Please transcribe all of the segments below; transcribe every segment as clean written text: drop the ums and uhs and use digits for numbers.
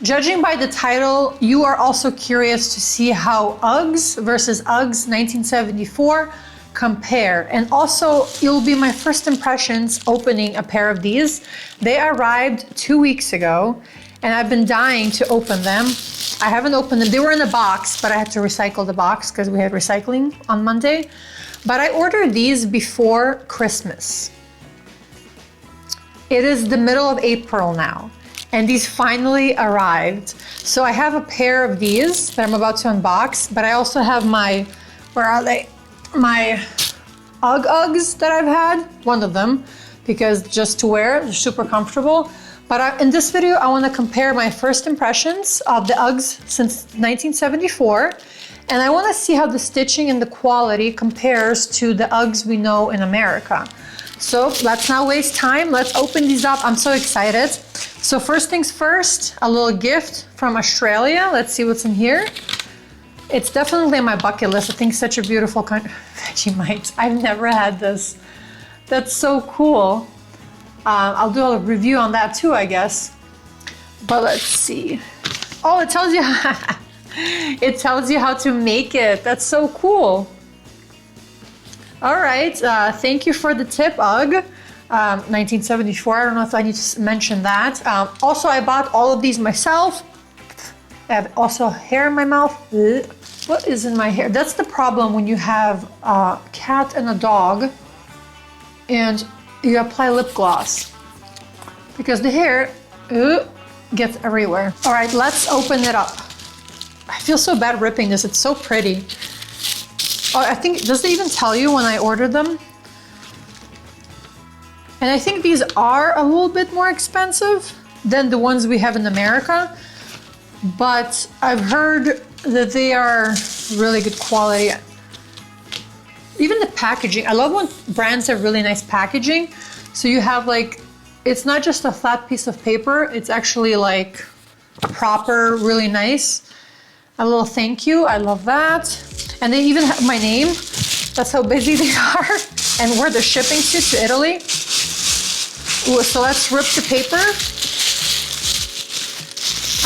Judging by the title, you are also curious to see how UGGs versus UGGs 1974 compare. And also, it'll be my first impressions opening a pair of these. They arrived 2 weeks ago, and I've been dying to open them. I haven't opened them. They were in a box, but I had to recycle the box because we had recycling on Monday. But I ordered these before Christmas. It is the middle of April now, and these finally arrived. So I have a pair of these that I'm about to unbox, but I also have my, where are they? My UGGs that I've had, one of them, because just to wear, they're super comfortable. But in this video, I want to compare my first impressions of the UGGs since 1974, and I want to see how the stitching and the quality compares to the UGGs we know in America. So let's not waste time. Let's open these up. I'm so excited. So first things first, a little gift from Australia. Let's see what's in here. It's definitely on my bucket list. I think such a beautiful country. Vegemite. I've never had this. That's so cool. I'll do a review on that too, I guess. But let's see. Oh, it tells you it tells you how to make it. That's so cool. All right, thank you for the tip, UGG. 1974, I don't know if I need to mention that. Also, I bought all of these myself. I have also hair in my mouth. What is in my hair? That's the problem when you have a cat and a dog and you apply lip gloss, because the hair gets everywhere. All right, let's open it up. I feel so bad ripping this. It's so pretty. Oh, I think, does it even tell you when I ordered them? And I think these are a little bit more expensive than the ones we have in America, but I've heard that they are really good quality. Even the packaging, I love when brands have really nice packaging. So you have like, it's not just a flat piece of paper, it's actually like proper, really nice. A little thank you, I love that. And they even have my name. That's how busy they are. And where they're shipping to Italy. Ooh, so let's rip the paper.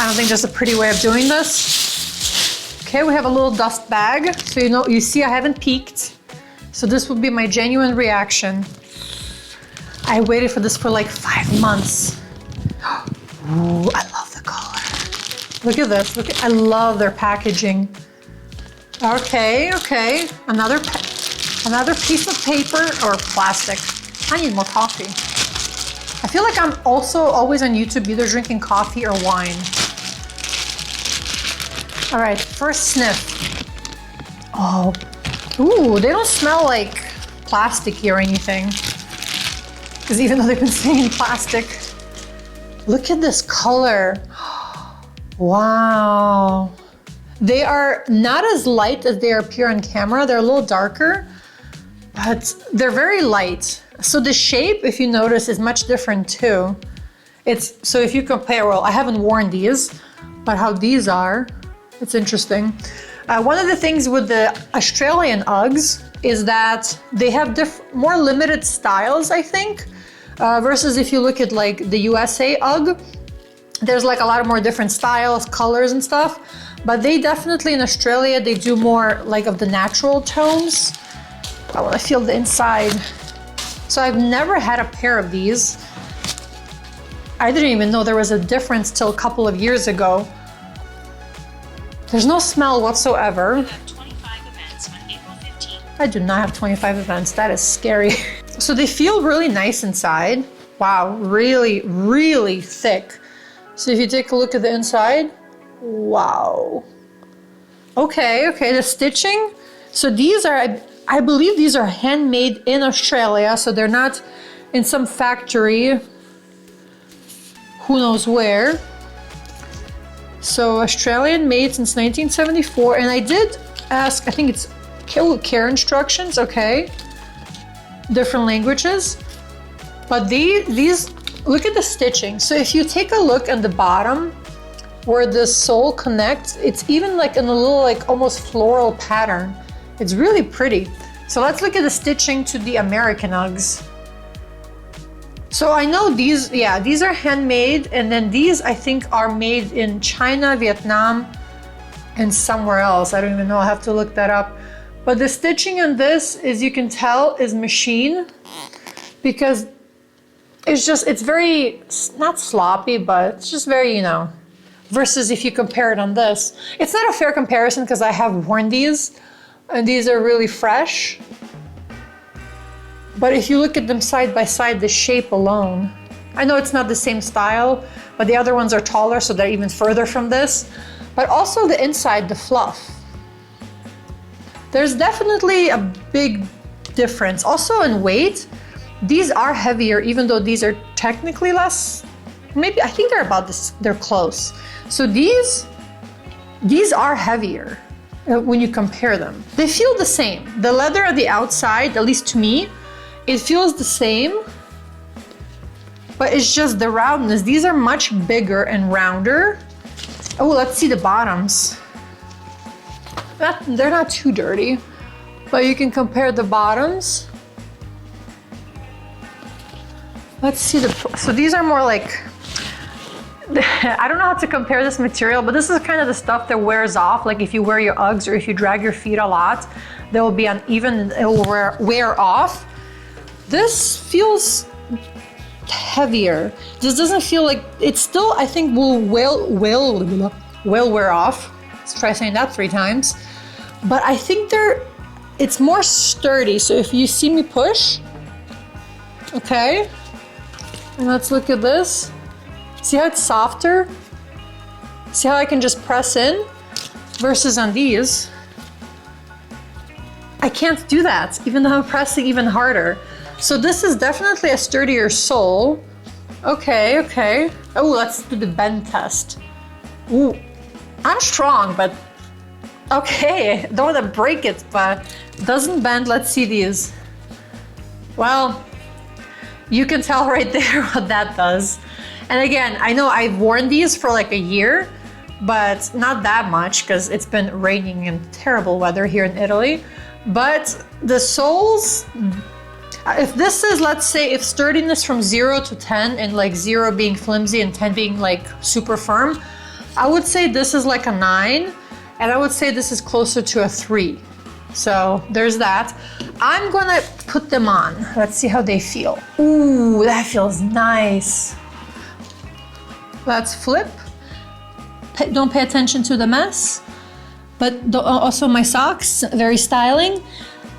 I don't think there's a pretty way of doing this. Okay, we have a little dust bag. So you see I haven't peeked. So this would be my genuine reaction. I waited for this for like 5 months. Ooh, I love the color. Look at this, I love their packaging. Okay, okay, another piece of paper or plastic. I need more coffee. I feel like I'm also always on YouTube either drinking coffee or wine. All right, first sniff. Oh, ooh, they don't smell like plasticky or anything. Because even though they've been saying plastic, look at this color. Wow. They are not as light as they appear on camera. They're a little darker, but they're very light. So the shape, if you notice, is much different too. So if you compare, well, I haven't worn these, but how these are, it's interesting. One of the things with the Australian UGGs is that they have more limited styles, I think, versus if you look at like the USA UGG, there's like a lot of more different styles, colors and stuff. But they definitely, in Australia, they do more like of the natural tones. I want to feel the inside. So I've never had a pair of these. I didn't even know there was a difference till a couple of years ago. There's no smell whatsoever. You have 25 events on April 15th. I do not have 25 events. That is scary. So they feel really nice inside. Wow, really, really thick. So if you take a look at the inside, wow. Okay, okay, the stitching. So these are, I believe these are handmade in Australia, so they're not in some factory, who knows where. So Australian made since 1974, and I did ask, I think it's care instructions, okay. Different languages. But these, look at the stitching. So if you take a look at the bottom, where the sole connects, it's even like in a little like almost floral pattern. It's really pretty. So let's look at the stitching to the American UGGs. So I know these, yeah, these are handmade, and then these I think are made in China, Vietnam, and somewhere else. I don't even know, I'll have to look that up. But the stitching on this, as you can tell, is machine, because it's just, it's very, not sloppy, but it's just very, you know, versus if you compare it on this. It's not a fair comparison because I have worn these, and these are really fresh. But if you look at them side by side, the shape alone, I know it's not the same style, but the other ones are taller, so they're even further from this. But also the inside, the fluff. There's definitely a big difference. Also in weight, these are heavier, even though these are technically less. Maybe, I think they're about this, they're close. So these are heavier when you compare them. They feel the same. The leather at the outside, at least to me, it feels the same, but it's just the roundness. These are much bigger and rounder. Oh, let's see the bottoms. They're not too dirty, but you can compare the bottoms. Let's see so these are more like, I don't know how to compare this material, but this is kind of the stuff that wears off. Like if you wear your Uggs or if you drag your feet a lot, they will be uneven, it will wear off. This feels heavier. This doesn't feel like, it still, I think, will wear off. Let's try saying that 3 times. But I think it's more sturdy. So if you see me push, okay, and let's look at this. See how it's softer? See how I can just press in versus on these? I can't do that, even though I'm pressing even harder. So this is definitely a sturdier sole. Okay, okay. Oh, let's do the bend test. Ooh, I'm strong, but okay. Don't want to break it, but it doesn't bend. Let's see these. Well, you can tell right there what that does. And again, I know I've worn these for like a year, but not that much because it's been raining and terrible weather here in Italy. But the soles, if this is, let's say, if sturdiness from 0 to 10, and like 0 being flimsy and 10 being like super firm, I would say this is like a 9, and I would say this is closer to a 3. So there's that. I'm gonna put them on. Let's see how they feel. Ooh, that feels nice. Let's flip. Don't pay attention to the mess. But also my socks, very styling.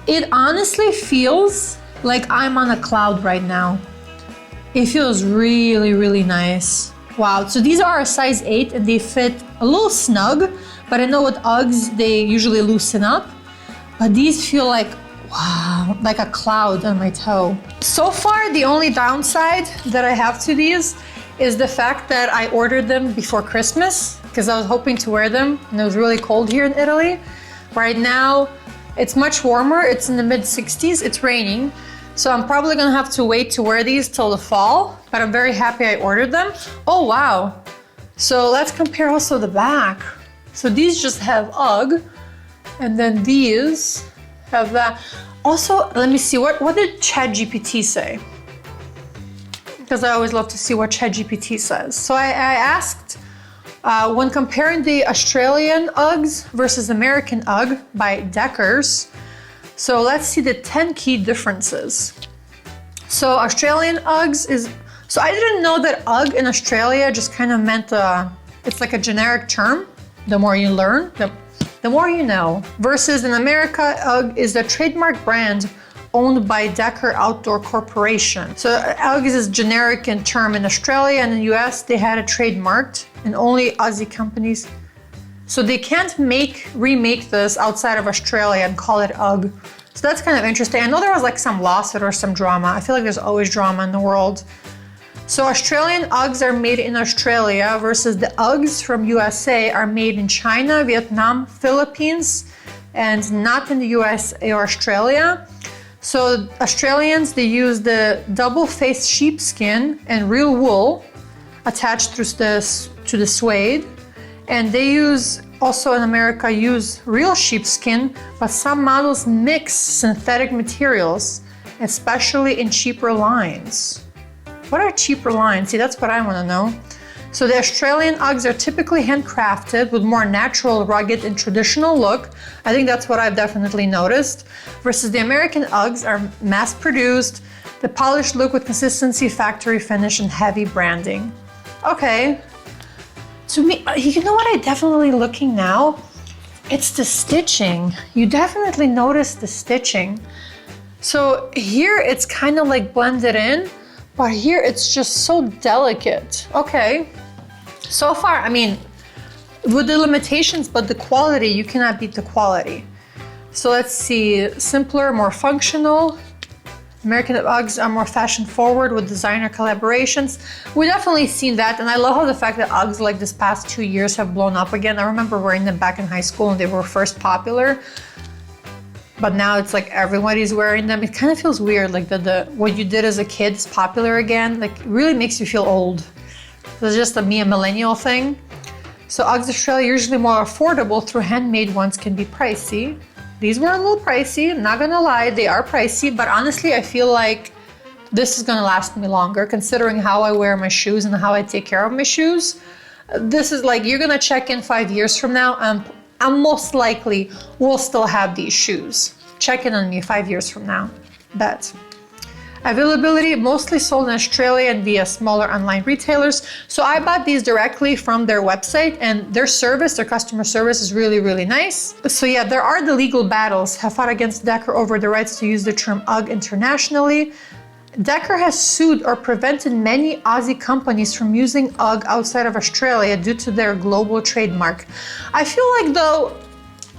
It honestly feels like I'm on a cloud right now. It feels really, really nice. Wow, so these are a size 8 and they fit a little snug, but I know with Uggs, they usually loosen up. But these feel like, wow, like a cloud on my toe. So far, the only downside that I have to these is the fact that I ordered them before Christmas because I was hoping to wear them and it was really cold here in Italy. Right now, it's much warmer. It's in the mid 60s, it's raining. So I'm probably gonna have to wait to wear these till the fall, but I'm very happy I ordered them. Oh, wow. So let's compare also the back. So these just have UGG, and then these have that. Also, let me see, what did ChatGPT say? Because I always love to see what ChatGPT says. So I asked, when comparing the Australian UGGs versus American UGG by Deckers, so let's see the 10 key differences. So Australian UGGs is, so I didn't know that UGG in Australia just kind of meant, it's like a generic term. The more you learn, the more you know. Versus in America, UGG is a trademark brand owned by Decker Outdoor Corporation. So UGG is a generic in term in Australia, and in the US, they had it trademarked, and only Aussie companies. So they can't remake this outside of Australia and call it UGG. So that's kind of interesting. I know there was like some lawsuit or some drama. I feel like there's always drama in the world. So Australian UGGs are made in Australia versus the UGGs from USA are made in China, Vietnam, Philippines, and not in the USA or Australia. So Australians, they use the double-faced sheepskin and real wool attached to the suede. And they also in America use real sheepskin, but some models mix synthetic materials, especially in cheaper lines. What are cheaper lines? See, that's what I want to know. So the Australian UGGs are typically handcrafted with more natural, rugged, and traditional look. I think that's what I've definitely noticed. Versus the American UGGs are mass-produced, the polished look with consistency, factory finish, and heavy branding. Okay. To me, you know what I definitely looking now? It's the stitching. You definitely notice the stitching. So here it's kind of like blended in, but here it's just so delicate. Okay. So far, I mean, with the limitations, but the quality, you cannot beat the quality. So let's see, simpler, more functional. American UGGs are more fashion forward with designer collaborations. We definitely seen that, and I love how the fact that UGGs like this past 2 years have blown up again. I remember wearing them back in high school and they were first popular, but now it's like everybody's wearing them. It kind of feels weird, like what you did as a kid is popular again. Like it really makes you feel old. It's just a millennial thing. So UGGs Australia usually more affordable through handmade ones can be pricey. These were a little pricey, I'm not gonna lie, they are pricey, but honestly, I feel like this is gonna last me longer considering how I wear my shoes and how I take care of my shoes. This is like, you're gonna check in 5 years from now, I'm most likely will still have these shoes. Check in on me 5 years from now, bet. Availability, mostly sold in Australia and via smaller online retailers. So I bought these directly from their website, and their service, their customer service is really, really nice. So yeah, there are the legal battles. Have fought against Decker over the rights to use the term UGG internationally. Decker has sued or prevented many Aussie companies from using UGG outside of Australia due to their global trademark. I feel like though,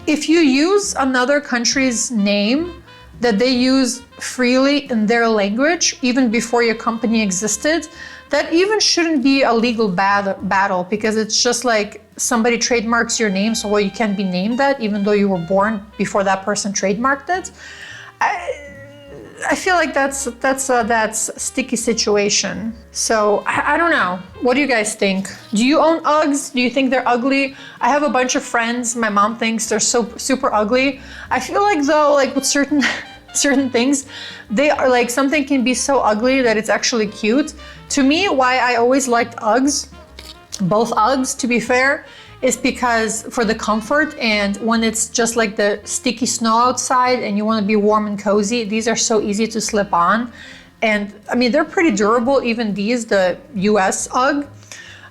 if you use another country's name that they use freely in their language, even before your company existed, that even shouldn't be a legal battle, because it's just like somebody trademarks your name, so well, you can't be named that, even though you were born before that person trademarked it. I feel like that's a sticky situation. So I don't know. What do you guys think? Do you own UGGs? Do you think they're ugly? I have a bunch of friends. My mom thinks they're so super ugly. I feel like though, like with certain things, they are like, something can be so ugly that it's actually cute. To me, why I always liked UGGs, both UGGs to be fair, is because for the comfort, and when it's just like the sticky snow outside and you want to be warm and cozy, these are so easy to slip on. And I mean, they're pretty durable, even these, the US UGG.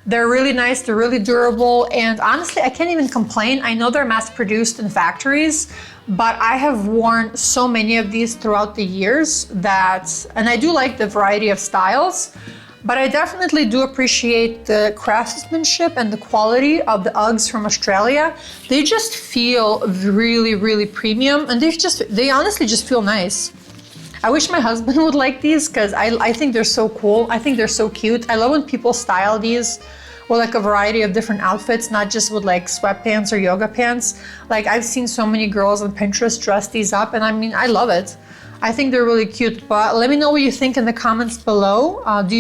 They're really nice, they're really durable, and honestly, I can't even complain. I know they're mass produced in factories, but I have worn so many of these throughout the years and I do like the variety of styles. But I definitely do appreciate the craftsmanship and the quality of the UGGs from Australia. They just feel really, really premium, and they honestly just feel nice. I wish my husband would like these because I think they're so cool. I think they're so cute. I love when people style these with like a variety of different outfits, not just with like sweatpants or yoga pants. Like I've seen so many girls on Pinterest dress these up, and I mean, I love it. I think they're really cute, but let me know what you think in the comments below. Have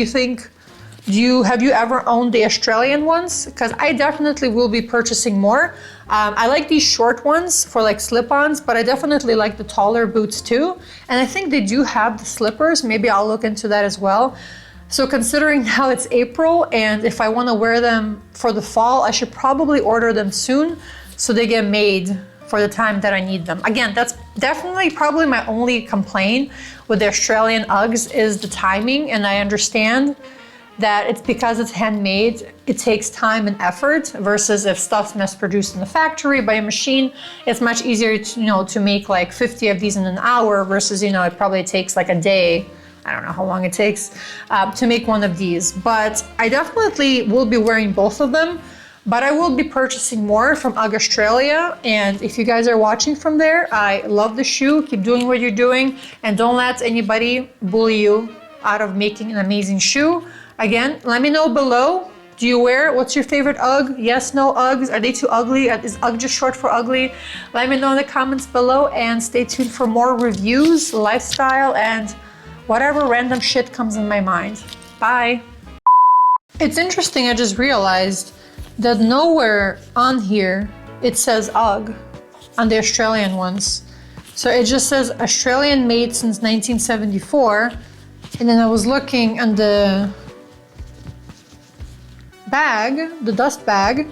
you ever owned the Australian ones? Because I definitely will be purchasing more. I like these short ones for like slip-ons, but I definitely like the taller boots too. And I think they do have the slippers. Maybe I'll look into that as well. So considering now it's April, and if I want to wear them for the fall, I should probably order them soon so they get made for the time that I need them. Again, that's definitely probably my only complaint with the Australian UGGs is the timing, and I understand that it's because it's handmade, it takes time and effort, versus if stuff's mass produced in the factory by a machine, it's much easier to make like 50 of these in an hour versus, it probably takes like a day. I don't know how long it takes to make one of these, but I definitely will be wearing both of them. But I will be purchasing more from UGG Australia, and if you guys are watching from there, I love the shoe. Keep doing what you're doing, and don't let anybody bully you out of making an amazing shoe. Again, let me know below. Do you wear it? What's your favorite UGG? Yes, no UGGs? Are they too ugly? Is UGG just short for ugly? Let me know in the comments below, and stay tuned for more reviews, lifestyle, and whatever random shit comes in my mind. Bye. It's interesting, I just realized that nowhere on here it says UGG on the Australian ones. So it just says Australian made since 1974. And then I was looking on the bag, the dust bag,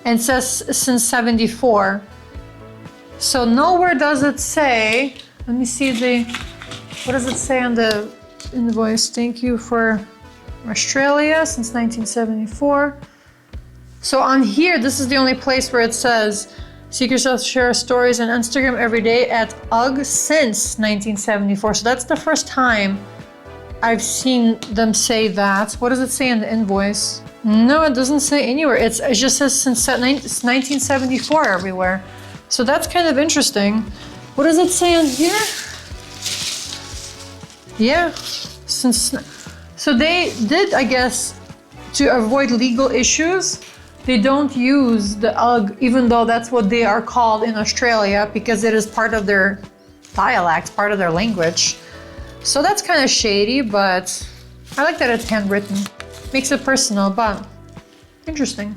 and it says since 74. So nowhere does it say, let me see what does it say on the invoice? Thank you for Australia since 1974. So on here, this is the only place where it says, Seek Yourself share stories on Instagram every day at UGG since 1974. So that's the first time I've seen them say that. What does it say in the invoice? No, it doesn't say anywhere. It just says since 1974 everywhere. So that's kind of interesting. What does it say on here? Yeah, so they did, I guess, to avoid legal issues, they don't use the UGG, even though that's what they are called in Australia, because it is part of their dialect, part of their language. So that's kind of shady, but I like that it's handwritten. Makes it personal, but interesting.